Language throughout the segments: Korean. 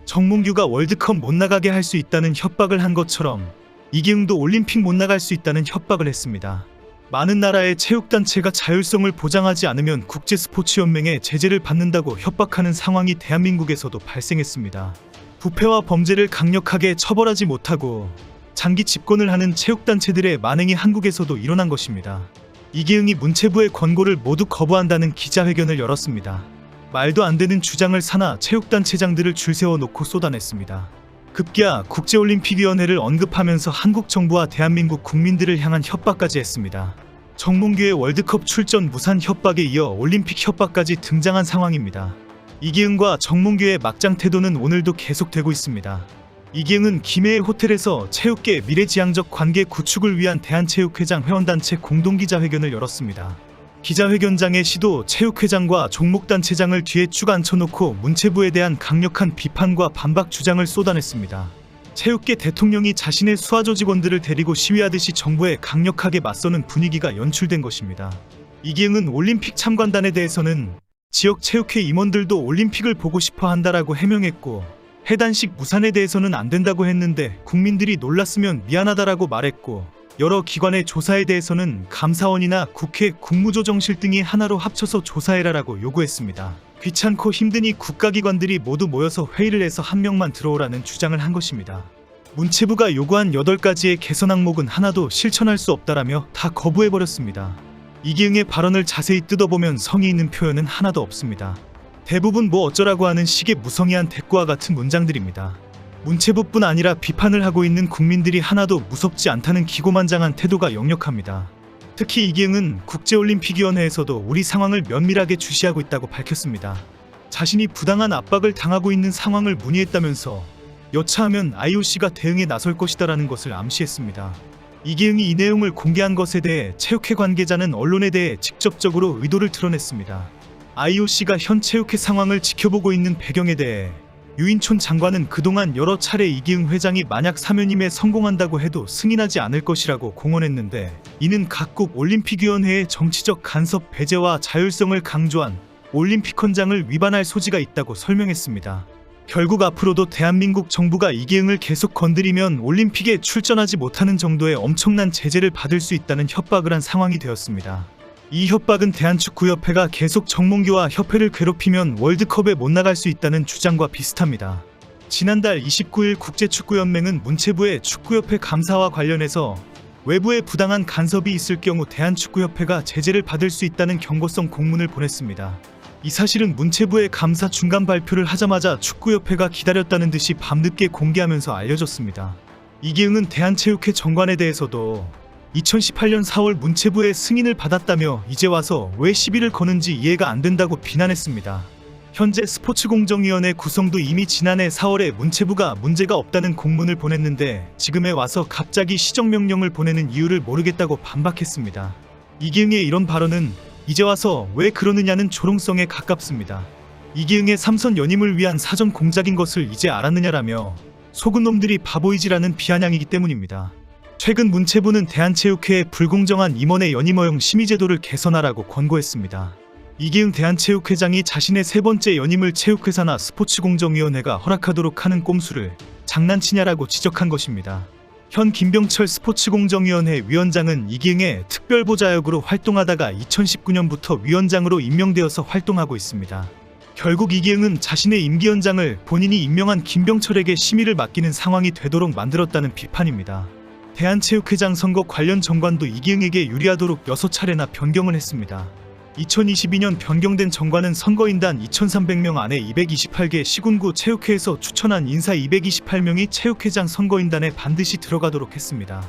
정몽규가 월드컵 못 나가게 할 수 있다는 협박을 한 것처럼 이기흥도 올림픽 못 나갈 수 있다는 협박을 했습니다. 많은 나라의 체육단체가 자율성을 보장하지 않으면 국제스포츠연맹의 제재를 받는다고 협박하는 상황이 대한민국에서도 발생했습니다. 부패와 범죄를 강력하게 처벌하지 못하고 장기 집권을 하는 체육단체들의 만행이 한국에서도 일어난 것입니다. 이기흥이 문체부의 권고를 모두 거부한다는 기자회견을 열었습니다. 말도 안 되는 주장을 사나 체육단체장들을 줄 세워놓고 쏟아냈습니다. 급기야 국제올림픽위원회를 언급하면서 한국 정부와 대한민국 국민들을 향한 협박까지 했습니다. 정몽규의 월드컵 출전 무산 협박에 이어 올림픽 협박까지 등장한 상황입니다. 이기흥과 정몽규의 막장 태도는 오늘도 계속되고 있습니다. 이기흥은 김해의 호텔에서 체육계 미래지향적 관계 구축을 위한 대한체육회장 회원단체 공동기자회견을 열었습니다. 기자회견장의 시도 체육회장과 종목단체장을 뒤에 쭉 앉혀놓고 문체부에 대한 강력한 비판과 반박 주장을 쏟아냈습니다. 체육계 대통령이 자신의 수하 조직원들을 데리고 시위하듯이 정부에 강력하게 맞서는 분위기가 연출된 것입니다. 이기흥은 올림픽 참관단에 대해서는 지역 체육회 임원들도 올림픽을 보고 싶어 한다라고 해명했고, 해단식 무산에 대해서는 안 된다고 했는데 국민들이 놀랐으면 미안하다라고 말했고, 여러 기관의 조사에 대해서는 감사원이나 국회 국무조정실 등이 하나로 합쳐서 조사해라라고 요구했습니다. 귀찮고 힘드니 국가기관들이 모두 모여서 회의를 해서 한 명만 들어오라는 주장을 한 것입니다. 문체부가 요구한 8가지의 개선 항목은 하나도 실천할 수 없다라며 다 거부해버렸습니다. 이기흥의 발언을 자세히 뜯어보면 성의 있는 표현은 하나도 없습니다. 대부분 뭐 어쩌라고 하는 식의 무성의한 대꾸와 같은 문장들입니다. 문체부뿐 아니라 비판을 하고 있는 국민들이 하나도 무섭지 않다는 기고만장한 태도가 역력합니다. 특히 이기흥은 국제올림픽위원회에서도 우리 상황을 면밀하게 주시하고 있다고 밝혔습니다. 자신이 부당한 압박을 당하고 있는 상황을 문의했다면서 여차하면 IOC가 대응에 나설 것이다라는 것을 암시했습니다. 이기흥이 이 내용을 공개한 것에 대해 체육회 관계자는 언론에 대해 직접적으로 의도를 드러냈습니다. IOC가 현 체육회 상황을 지켜보고 있는 배경에 대해 유인촌 장관은 그동안 여러 차례 이기흥 회장이 만약 사면임에 성공한다고 해도 승인하지 않을 것이라고 공언했는데, 이는 각국 올림픽위원회의 정치적 간섭 배제와 자율성을 강조한 올림픽 헌장을 위반할 소지가 있다고 설명했습니다. 결국 앞으로도 대한민국 정부가 이기흥을 계속 건드리면 올림픽에 출전하지 못하는 정도의 엄청난 제재를 받을 수 있다는 협박을 한 상황이 되었습니다. 이 협박은 대한축구협회가 계속 정몽규와 협회를 괴롭히면 월드컵에 못 나갈 수 있다는 주장과 비슷합니다. 지난달 29일 국제축구연맹은 문체부의 축구협회 감사와 관련해서 외부의 부당한 간섭이 있을 경우 대한축구협회가 제재를 받을 수 있다는 경고성 공문을 보냈습니다. 이 사실은 문체부의 감사 중간 발표를 하자마자 축구협회가 기다렸다는 듯이 밤늦게 공개하면서 알려졌습니다. 이기흥은 대한체육회 정관에 대해서도 2018년 4월 문체부의 승인을 받았다며 이제 와서 왜 시비를 거는지 이해가 안 된다고 비난했습니다. 현재 스포츠공정위원회 구성도 이미 지난해 4월에 문체부가 문제가 없다는 공문을 보냈는데 지금에 와서 갑자기 시정명령을 보내는 이유를 모르겠다고 반박했습니다. 이기흥의 이런 발언은 이제 와서 왜 그러느냐는 조롱성에 가깝습니다. 이기흥의 삼선 연임을 위한 사전 공작인 것을 이제 알았느냐라며 속은 놈들이 바보이지라는 비아냥이기 때문입니다. 최근 문체부는 대한체육회에 불공정한 임원의 연임 허용 심의제도를 개선하라고 권고했습니다. 이기흥 대한체육회장이 자신의 3번째 연임을 체육회사나 스포츠공정위원회가 허락하도록 하는 꼼수를 장난치냐라고 지적한 것입니다. 현 김병철 스포츠공정위원회 위원장은 이기흥의 특별보좌역으로 활동하다가 2019년부터 위원장으로 임명되어서 활동하고 있습니다. 결국 이기흥은 자신의 임기 연장을 본인이 임명한 김병철에게 심의를 맡기는 상황이 되도록 만들었다는 비판입니다. 대한체육회장 선거 관련 정관도 이기흥에게 유리하도록 6차례나 변경을 했습니다. 2022년 변경된 정관은 선거인단 2300명 안에 228개 시군구 체육회에서 추천한 인사 228명이 체육회장 선거인단에 반드시 들어가도록 했습니다.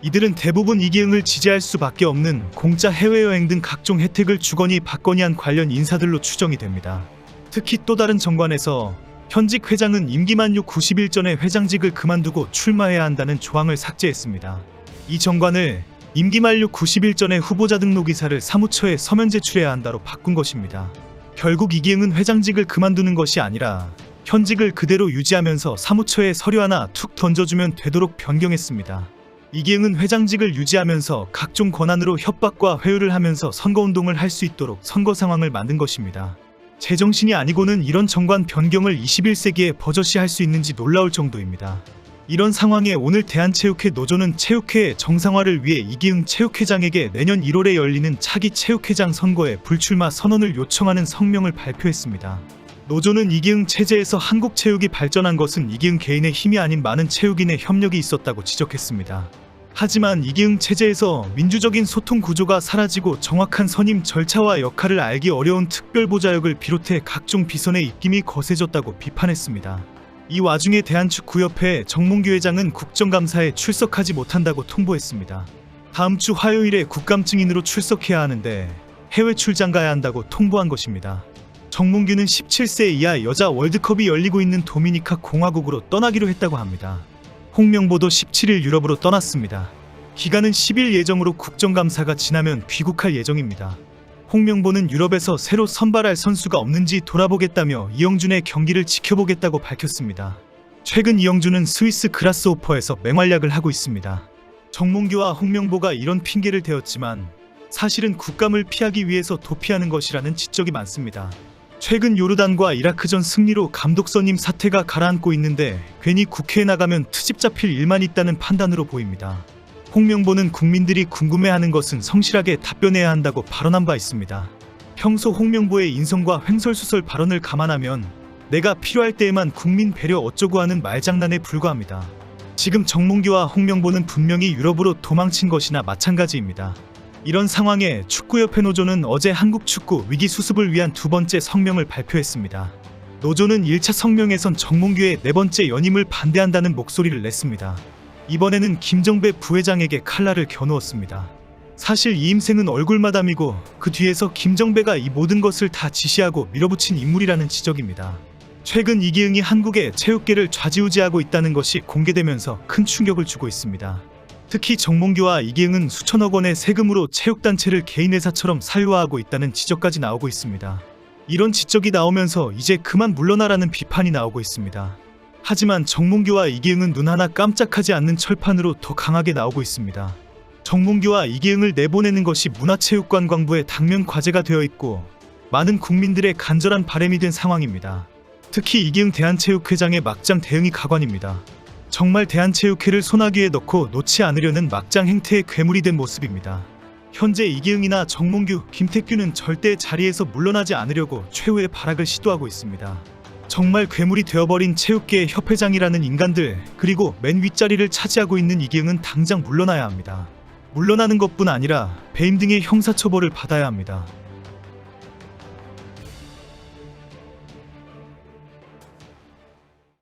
이들은 대부분 이기흥을 지지할 수밖에 없는 공짜 해외여행 등 각종 혜택을 주거니 받거니 한 관련 인사들로 추정이 됩니다. 특히 또 다른 정관에서 현직 회장은 임기 만료 90일 전에 회장직을 그만두고 출마해야 한다는 조항을 삭제했습니다. 이 정관을 임기 만료 90일 전에 후보자 등록 이사를 사무처에 서면 제출해야 한다로 바꾼 것입니다. 결국 이기흥은 회장직을 그만두는 것이 아니라 현직을 그대로 유지하면서 사무처에 서류 하나 툭 던져주면 되도록 변경했습니다. 이기흥은 회장직을 유지하면서 각종 권한으로 협박과 회유를 하면서 선거운동을 할 수 있도록 선거 상황을 만든 것입니다. 제정신이 아니고는 이런 정관 변경을 21세기에 버젓이 할 수 있는지 놀라울 정도입니다. 이런 상황에 오늘 대한체육회 노조는 체육회 정상화를 위해 이기흥 체육회장에게 내년 1월에 열리는 차기 체육회장 선거에 불출마 선언을 요청하는 성명을 발표했습니다. 노조는 이기흥 체제에서 한국 체육이 발전한 것은 이기흥 개인의 힘이 아닌 많은 체육인의 협력이 있었다고 지적했습니다. 하지만 이기흥 체제에서 민주적인 소통 구조가 사라지고 정확한 선임 절차와 역할을 알기 어려운 특별보좌역을 비롯해 각종 비선의 입김이 거세졌다고 비판했습니다. 이 와중에 대한축구협회 정몽규 회장은 국정감사에 출석하지 못한다고 통보했습니다. 다음 주 화요일에 국감 증인으로 출석해야 하는데 해외 출장 가야 한다고 통보한 것입니다. 정몽규는 17세 이하 여자 월드컵이 열리고 있는 도미니카 공화국으로 떠나기로 했다고 합니다. 홍명보도 17일 유럽으로 떠났습니다. 기간은 10일 예정으로 국정감사가 지나면 귀국할 예정입니다. 홍명보는 유럽에서 새로 선발할 선수가 없는지 돌아보겠다며 이영준의 경기를 지켜보겠다고 밝혔습니다. 최근 이영준은 스위스 그라스호퍼에서 맹활약을 하고 있습니다. 정몽규와 홍명보가 이런 핑계를 대었지만 사실은 국감을 피하기 위해서 도피하는 것이라는 지적이 많습니다. 최근 요르단과 이라크전 승리로 감독 선임 사태가 가라앉고 있는데 괜히 국회에 나가면 트집 잡힐 일만 있다는 판단으로 보입니다. 홍명보는 국민들이 궁금해하는 것은 성실하게 답변해야 한다고 발언한 바 있습니다. 평소 홍명보의 인성과 횡설수설 발언을 감안하면 내가 필요할 때에만 국민 배려 어쩌고 하는 말장난에 불과합니다. 지금 정몽규와 홍명보는 분명히 유럽으로 도망친 것이나 마찬가지입니다. 이런 상황에 축구협회 노조는 어제 한국 축구 위기 수습을 위한 두 번째 성명을 발표했습니다. 노조는 1차 성명에선 정몽규의 네 번째 연임을 반대한다는 목소리를 냈습니다. 이번에는 김정배 부회장에게 칼날을 겨누었습니다. 사실 이임생은 얼굴마담이고 그 뒤에서 김정배가 이 모든 것을 다 지시하고 밀어붙인 인물이라는 지적입니다. 최근 이기흥이 한국의 체육계를 좌지우지하고 있다는 것이 공개되면서 큰 충격을 주고 있습니다. 특히 정몽규와 이기흥은 수천억 원의 세금으로 체육단체를 개인회사처럼 사유화하고 있다는 지적까지 나오고 있습니다. 이런 지적이 나오면서 이제 그만 물러나라는 비판이 나오고 있습니다. 하지만 정몽규와 이기흥은 눈 하나 깜짝하지 않는 철판으로 더 강하게 나오고 있습니다. 정몽규와 이기흥을 내보내는 것이 문화체육관광부의 당면 과제가 되어 있고 많은 국민들의 간절한 바람이 된 상황입니다. 특히 이기흥 대한체육회장의 막장 대응이 가관입니다. 정말 대한체육회를 소나기에 넣고 놓지 않으려는 막장 행태의 괴물이 된 모습입니다. 현재 이기흥이나 정몽규, 김태균은 절대 자리에서 물러나지 않으려고 최후의 발악을 시도하고 있습니다. 정말 괴물이 되어버린 체육계의 협회장이라는 인간들, 그리고 맨 윗자리를 차지하고 있는 이기흥은 당장 물러나야 합니다. 물러나는 것뿐 아니라 배임 등의 형사처벌을 받아야 합니다.